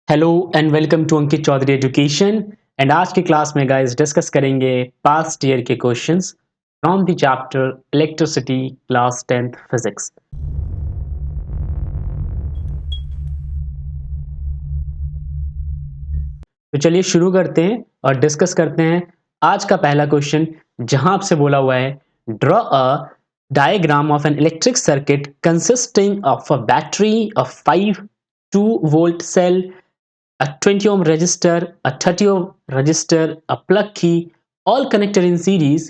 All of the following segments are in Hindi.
Hello and welcome to Ankit Chaudhary Education. And आज की क्लास में गाइस डिस्कस करेंगे पास्ट ईयर के questions from the chapter electricity class 10th physics. तो चलिए शुरू करते हैं और डिस्कस करते हैं आज का पहला क्वेश्चन, जहां आपसे बोला हुआ है draw a diagram of N electric circuit consisting of a battery of 5 2-volt cell, a 20 ohm resistor, a 30 ohm resistor, a plug key, all connected in series.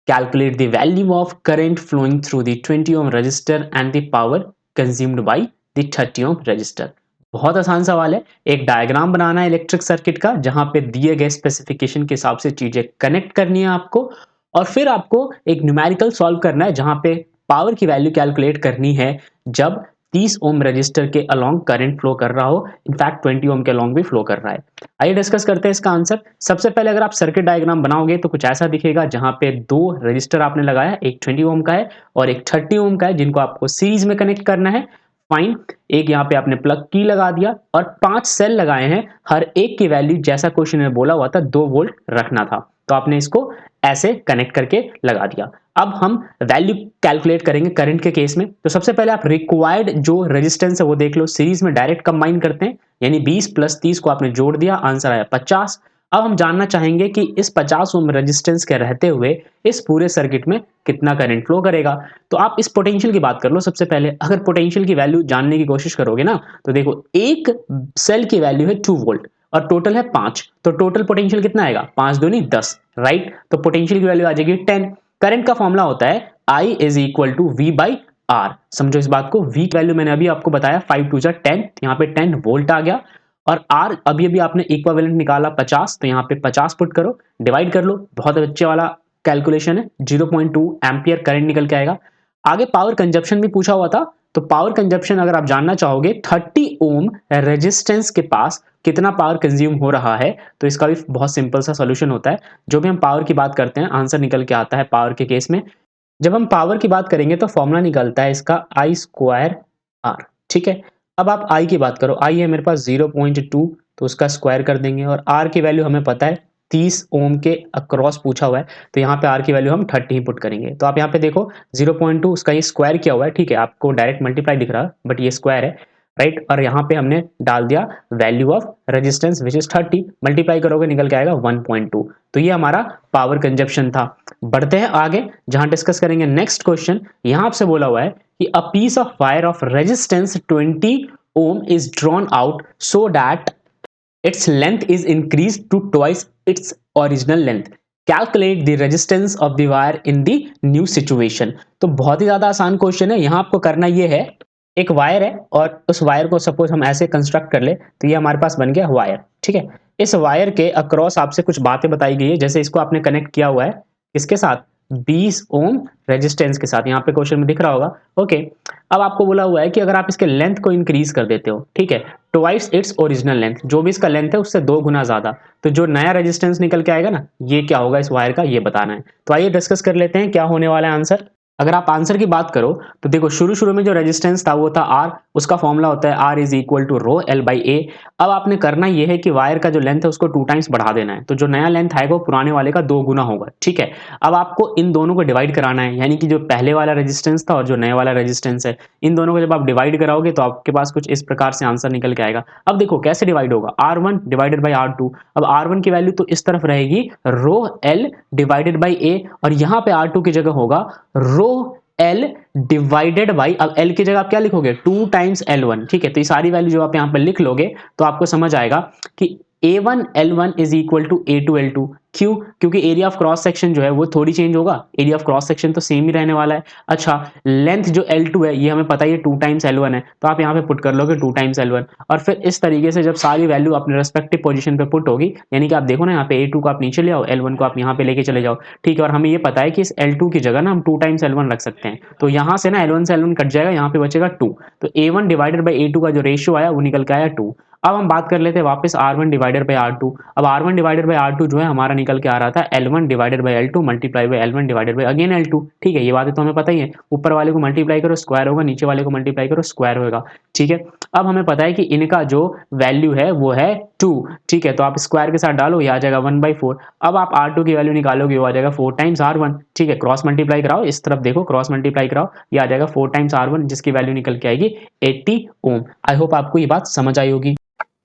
Calculate the value of current flowing through the 20 ohm resistor and the power consumed by the 30 ohm resistor. बहुत आसान सवाल है। एक डायग्राम बनाना है इलेक्ट्रिक सर्किट का, जहां पे दिए गए स्पेसिफिकेशन के हिसाब से चीजें कनेक्ट करनी है आपको, और फिर आपको एक न्यूमेरिकल सॉल्व करना है जहां पे पावर की वैल्यू कैलकुलेट करनी है जब 30 ओम रजिस्टर के अलोंग करंट फ्लो कर रहा हो, इनफैक्ट 20 ओम के अलोंग भी फ्लो कर रहा है। आइए डिस्कस करते हैं इसका आंसर। सबसे पहले अगर आप सर्किट डायग्राम बनाओगे तो कुछ ऐसा दिखेगा, जहां पे दो रजिस्टर आपने लगाया, एक 20 ओम का है और एक 30 ओम का है, जिनको आपको सीरीज में कनेक्ट करना है। फाइन। एक यहाँ पे आपने प्लग की लगा दिया और 5 सेल लगाए हैं, हर एक की वैल्यू जैसा क्वेश्चन में बोला हुआ था 2 वोल्ट रखना था, तो आपने इसको ऐसे कनेक्ट करके लगा दिया। अब हम वैल्यू कैलकुलेट करेंगे करंट के केस में। तो सबसे पहले आप रिक्वायर्ड जो रेजिस्टेंस है वो देख लो, सीरीज में डायरेक्ट कंबाइन करते हैं, यानी 20 + 30 को आपने जोड़ दिया, आंसर आया 50। अब हम जानना चाहेंगे कि इस 50 ओम रेजिस्टेंस के रहते हुए इस पूरे सर्किट में कितना करंट फ्लो करेगा। तो आप इस पोटेंशियल की बात कर लो। सबसे पहले अगर पोटेंशियल की वैल्यू जानने की कोशिश करोगे ना, तो देखो एक सेल की वैल्यू है 2 वोल्ट और टोटल है 5, तो टोटल पोटेंशियल कितना आएगा, 5 दूनी 10, राइट। तो पोटेंशियल की वैल्यू आ जाएगी 10। करंट का फॉर्मूला होता है I = V/R। समझो इस बात को। V की वैल्यू मैंने अभी आपको बताया, 5 2 10, यहाँ पे 10 वोल्ट आ गया, और R अभी अभी आपने इक्विवेलेंट निकाला 50, तो यहाँ पे 50 पुट करो, डिवाइड कर लो। बहुत अच्छे वाला कैलकुलेशन है, 0.2 एम्पियर करंट निकल के आएगा। आगे पावर कंजप्शन भी पूछा हुआ था, तो पावर कंजप्शन अगर आप जानना चाहोगे 30 ओम रेजिस्टेंस के पास कितना पावर कंज्यूम हो रहा है, तो इसका भी बहुत सिंपल सा सॉल्यूशन होता है। जो भी हम पावर की बात करते हैं, आंसर निकल के आता है पावर के केस में। जब हम पावर की बात करेंगे तो फॉर्मूला निकलता है इसका I²R, ठीक है। अब आप I की बात करो, I है मेरे पास 0.2, तो उसका स्क्वायर कर देंगे, और R की वैल्यू हमें पता है 30 ओम के अक्रॉस पूछा हुआ है, तो यहाँ पे R की वैल्यू हम 30 ही पुट करेंगे। तो आप यहाँ पे देखो 0.2 उसका ये स्क्वायर किया हुआ है, ठीक है, आपको डायरेक्ट मल्टीप्लाई दिख रहा है बट ये स्क्वायर है, राइट। और यहाँ पे हमने डाल दिया value of resistance which is 30, multiply करोगे निकल के आएगा 1.2। तो ये हमारा पावर कंजप्शन था। बढ़ते हैं आगे, जहां डिस्कस करेंगे नेक्स्ट क्वेश्चन। यहां आपसे बोला हुआ है कि a piece of wire of resistance 20 ohm is drawn out so that its length is increased to twice its original length. Calculate the resistance of the wire in the new situation. तो बहुत ही ज्यादा आसान क्वेश्चन है। यहाँ आपको करना ये है, एक वायर है और उस वायर को सपोज हम ऐसे कंस्ट्रक्ट कर ले, तो ये हमारे पास बन गया वायर, ठीक है। इस वायर के अक्रॉस आपसे कुछ बातें बताई गई है, जैसे इसको आपने कनेक्ट किया हुआ है इसके साथ 20 ओम रेजिस्टेंस के साथ, यहाँ पे क्वेश्चन में दिख रहा होगा, ओके। अब आपको बोला हुआ है कि अगर आप इसके लेंथ को इंक्रीज कर देते हो, ठीक है, ट्वाइस इट्स ओरिजिनल लेंथ, जो भी इसका लेंथ है उससे 2 गुना ज्यादा, तो जो नया रेजिस्टेंस निकल के आएगा ना, ये क्या होगा इस वायर का, ये बताना है। तो आइए डिस्कस कर लेते हैं क्या होने वाला है आंसर। अगर आप आंसर की बात करो तो देखो शुरू शुरू में जो रेजिस्टेंस था वो था R, उसका फॉर्मूला होता है R = ρL/A। अब आपने करना ये है कि वायर का जो लेंथ है उसको 2 टाइम्स बढ़ा देना है, तो जो नया लेंथ आएगा वो पुराने वाले का 2 गुना होगा, ठीक है। अब आपको इन दोनों को डिवाइड कराना है, यानी कि जो पहले वाला रेजिस्टेंस था और जो नया वाला रेजिस्टेंस है, इन दोनों को जब आप डिवाइड कराओगे तो आपके पास कुछ इस प्रकार से आंसर निकल के आएगा। अब देखो कैसे डिवाइड होगा, R1 डिवाइडेड बाई R2। अब R1 की वैल्यू तो इस तरफ रहेगी ρL डिवाइडेड बाई A, और यहाँ पे R2 की जगह होगा ρL डिवाइडेड बाई, अब L की जगह आप क्या लिखोगे, 2 टाइम्स L1, ठीक है। तो ये सारी वैल्यू जो आप यहाँ पे लिख लोगे तो आपको समझ आएगा कि A1 L1 is equal to A2 L2। क्यों? क्योंकि एरिया ऑफ क्रॉस सेक्शन जो है वो थोड़ी चेंज होगा, एरिया ऑफ क्रॉस सेक्शन तो सेम ही रहने वाला है। अच्छा, लेंथ जो L2 है ये हमें पता है 2 टाइम्स L1 है, तो आप यहाँ पे पुट कर लोगे 2 टाइम्स L1, और फिर इस तरीके से जब सारी वैल्यू अपने रेस्पेक्टिव पोजीशन पे पुट होगी, यानी कि आप देखो ना यहाँ पे A2 को आप नीचे ले आओ, L1 को आप यहाँ पे लेके चले जाओ, ठीक है। और हमें ये पता है कि इस L2 की जगह ना हम 2 टाइम्स L1 रख सकते हैं, तो यहाँ से ना L1 से L1 कट जाएगा, यहाँ पे बचेगा 2, तो A1 डिवाइडेड बाई A2 का जो रेशियो आया वो निकल के आया 2। अब हम बात कर लेते हैं वापस R1 डिवाइडेड बाय R2। अब R1 डिवाइडेड बाय R2 जो है हमारा निकल के आ रहा था L1 divided by L2 multiply by L1 divided by again L2। ठीक है, ये बातें तो हमें पता ही है। ऊपर वाले को मल्टीप्लाई करो स्क्वायर होगा, नीचे वाले को मल्टीप्लाई करो स्क्वायर होगा। ठीक है, अब हमें पता है कि इनका जो वैल्यू है वो है 2। ठीक है, तो आप स्क्वायर के साथ डालो, ये आ जाएगा 1/4। अब आप R2 की वैल्यू निकालोगे, वो आ जाएगा 4 टाइम्स R1। ठीक है, क्रॉस मल्टीप्लाई कराओ, इस तरफ देखो, क्रॉस मल्टीप्लाई कराओ, ये आ जाएगा 4 टाइम्स R1, जिसकी वैल्यू निकल के आएगी 80 ओम। आई होप आपको ये बात समझ आई होगी।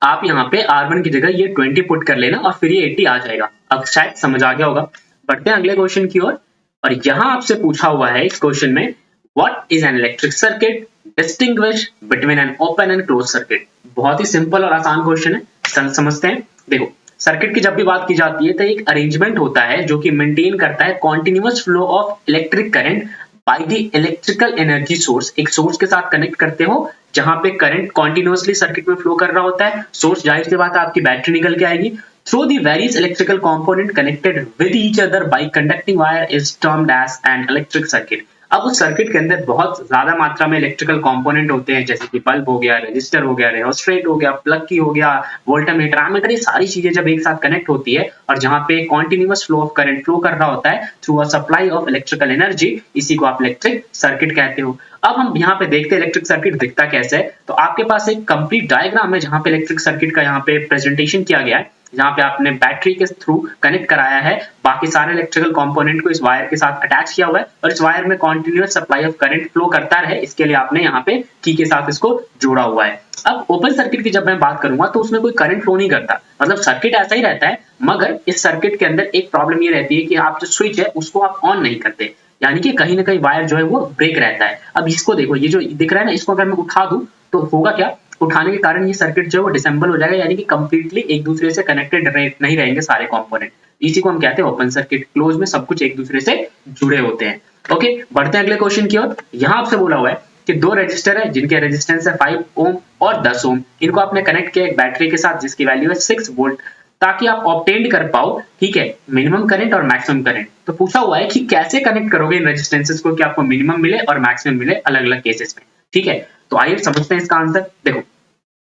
आप यहाँ पे R1 की जगह ये 20 पुट कर लेना और फिर ये 80 आ जाएगा। अब शायद समझ आ गया होगा। बढ़ते हैं अगले क्वेश्चन की ओर, और यहाँ आपसे पूछा हुआ है इस क्वेश्चन में, what is an electric circuit, distinguish between an open and close circuit. बहुत ही सिंपल और आसान क्वेश्चन है, समझते हैं। देखो, सर्किट की जब भी बात की जाती है तो एक अरेंजमेंट होता है जो कि मेंटेन करता है continuous flow of electric current by the electrical energy source. एक सोर्स के साथ कनेक्ट करते हो जहां पे करंट कॉन्टिन्यूअसली सर्किट में फ्लो कर रहा होता है। सोर्स, जाहिर सी बात है आपकी बैटरी निकल के आएगी। Through the various electrical component connected with each other by conducting wire is termed as an electric circuit. अब उस सर्किट के अंदर बहुत ज्यादा मात्रा में इलेक्ट्रिकल कंपोनेंट होते हैं, जैसे कि बल्ब हो गया, रजिस्टर हो गया, रेओस्टेट हो गया, प्लग की हो गया, वोल्टमीटर, एमीटर, ये सारी चीजें जब एक साथ कनेक्ट होती है और जहां पे continuous flow of current flow कर रहा होता है through a supply of electrical energy, इसी को आप इलेक्ट्रिक सर्किट कहते हो। अब हम यहाँ पे देखते हैं इलेक्ट्रिक सर्किट दिखता कैसे है। तो आपके पास एक कंप्लीट डायग्राम है जहां पे इलेक्ट्रिक सर्किट का यहाँ पे प्रेजेंटेशन किया गया है, जहां पे आपने बैटरी के थ्रू कनेक्ट कराया है बाकी सारे इलेक्ट्रिकल कंपोनेंट को, इस वायर के साथ अटैच किया हुआ है और इस वायर में continuous supply of current flow करता रहे, इसके लिए आपने यहाँ पे की के साथ इसको जोड़ा हुआ है। अब ओपन सर्किट की जब मैं बात करूंगा तो उसमें कोई करंट फ्लो नहीं करता, मतलब सर्किट ऐसा ही रहता है, मगर इस सर्किट के अंदर एक प्रॉब्लम ये रहती है कि आप जो स्विच है उसको आप ऑन नहीं करते, यानी कि कहीं ना कहीं वायर जो है वो ब्रेक रहता है। अब इसको देखो, ये जो दिख रहा है ना, इसको अगर मैं उठा दूं तो होगा क्या, उठाने के कारण ये सर्किट जो है वो डिसेंबल हो जाएगा, यानी कि कंप्लीटली एक दूसरे से कनेक्टेड नहीं रहेंगे सारे कंपोनेंट। इसी को हम कहते हैं ओपन सर्किट। क्लोज में सब कुछ एक दूसरे से जुड़े होते हैं। ओके, बढ़ते हैं अगले क्वेश्चन की ओर। यहाँ आपसे बोला हुआ है कि दो रजिस्टर है जिनके रेजिस्टेंस है 5 ओम और 10 ओम, इनको आपने कनेक्ट किया एक बैटरी के साथ जिसकी वैल्यू है 6 वोल्ट, ताकि आप ऑब्टेन कर पाओ, ठीक है, मिनिमम करंट और मैक्सिमम करंट। तो पूछा हुआ है कि कैसे कनेक्ट करोगे इन रेजिस्टेंसेस को कि आपको मिनिमम मिले और मैक्सिमम मिले अलग अलग केसेस में। ठीक है, तो आइए समझते हैं इसका आंसर। देखो,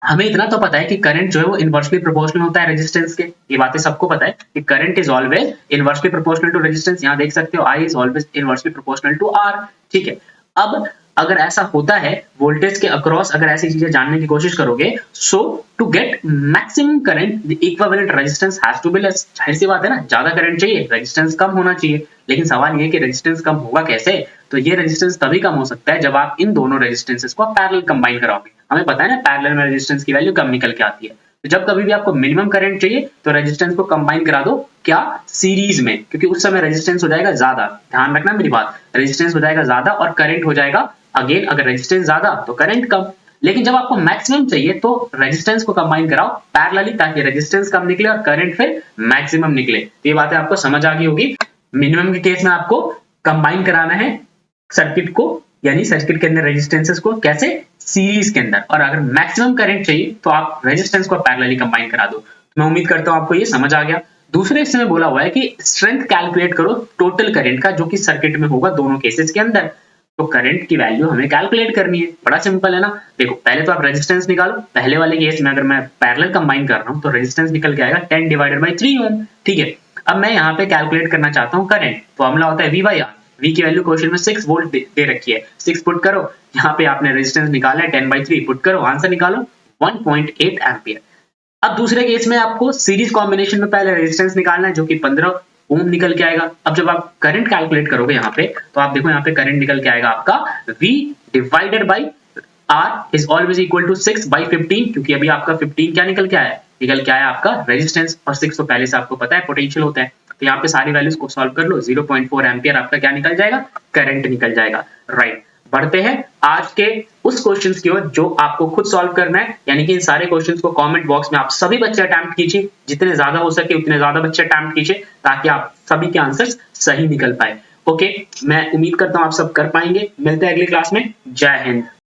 हमें इतना तो पता है कि करंट जो है वो इनवर्सली प्रोपोर्शनल होता है रेजिस्टेंस के, ये बातें सबको पता है कि current is always inversely proportional to resistance. यहाँ देख सकते हो I is always inversely proportional to R. ठीक है, अब अगर ऐसा होता है वोल्टेज के अक्रॉस, अगर ऐसी चीजें जानने की कोशिश करोगे, so to get maximum current the equivalent resistance has to be less. जाहिर सी बात है ना, ज्यादा करंट चाहिए, रेजिस्टेंस कम होना चाहिए। लेकिन सवाल ये है कि रेजिस्टेंस कम होगा कैसे? तो ये रेजिस्टेंस तभी कम हो सकता है जब आप इन दोनों रेजिस्टेंसेस को पैरेलल कंबाइन कराओगे। हमें पता है ना, पैरेलल में रेजिस्टेंस की वैल्यू कम निकल के आती है। तो जब कभी भी आपको मिनिमम करंट चाहिए तो रेजिस्टेंस को कंबाइन करा दो, क्या, सीरीज में, क्योंकि उस समय रेजिस्टेंस हो जाएगा ज्यादा। ध्यान रखना मेरी बात, रेजिस्टेंस हो जाएगा ज्यादा और करंट हो जाएगा, अगेन अगर रेजिस्टेंस ज्यादा तो करंट कम। लेकिन जब आपको मैक्सिमम चाहिए तो रेजिस्टेंस को कंबाइन कराओ पैरेलली, ताकि रेजिस्टेंस कम निकले और करंट फिर मैक्सिमम निकले। तो ये बातें आपको समझ आ गई होगी। मिनिमम के केस में आपको कंबाइन कराना है सर्किट को, यानी सर्किट के अंदर रेजिस्टेंसेस को, कैसे, सीरीज के अंदर। और अगर मैक्सिमम करंट चाहिए तो आप रेजिस्टेंस को पैरेलली कंबाइन करा दो। तो मैं उम्मीद करता हूं आपको ये समझ आ गया। दूसरे हिस्से में बोला हुआ है कि स्ट्रेंथ कैलकुलेट करो टोटल करंट का, जो कि सर्किट में होगा दोनों केसेस के अंदर। तो करंट की वैल्यू हमें कैलकुलेट करनी है, बड़ा सिंपल है ना। देखो, पहले तो आप रेजिस्टेंस निकालो। पहले वाले केस में अगर मैं पैरेलल कंबाइन कर रहा हूं तो रेजिस्टेंस निकल के आएगा 10 डिवाइडेड बाय 3 ओम। ठीक है, अब मैं यहाँ पे कैलकुलेट करना चाहता हूँ करंट। फॉर्मूला होता है V बाई आर। V की वैल्यू क्वेश्चन में 6 वोल्ट दे रखी है, 6 पुट करो। यहाँ पे आपने रेजिस्टेंस निकाला है 10/3, पुट करो, आंसर निकालो 1.8 एम्पियर। अब दूसरे केस में आपको सीरीज कॉम्बिनेशन में पहले रेजिस्टेंस निकालना है जो कि 15 ओम निकल के आएगा। अब जब आप करंट कैलकुलेट करोगे यहाँ पे, तो आप देखो यहाँ पे करंट निकल के आएगा आपका V divided by R is always equal to 6/15, क्योंकि अभी आपका 15 क्या निकल के आया, निकल के आया आपका रेजिस्टेंस, और 6 तो पहले से आपको पता है पोटेंशियल होता है। तो यहाँ पे सारी वैल्यूज को सॉल्व कर लो, 0.4 एम्पियर आपका क्या निकल जाएगा, करंट निकल जाएगा। राइट, बढ़ते हैं आज के उस क्वेश्चंस की ओर जो आपको खुद सॉल्व करना है, यानी कि इन सारे क्वेश्चंस को कमेंट बॉक्स में आप सभी बच्चे अटेम्प्ट कीजिए, जितने ज्यादा हो सके उतने ज्यादा बच्चे अटेम्प्ट कीजिए, ताकि आप सभी के आंसर्स सही निकल पाए। ओके, मैं उम्मीद करता हूं आप सब कर पाएंगे। मिलते हैं अगली क्लास में। जय हिंद।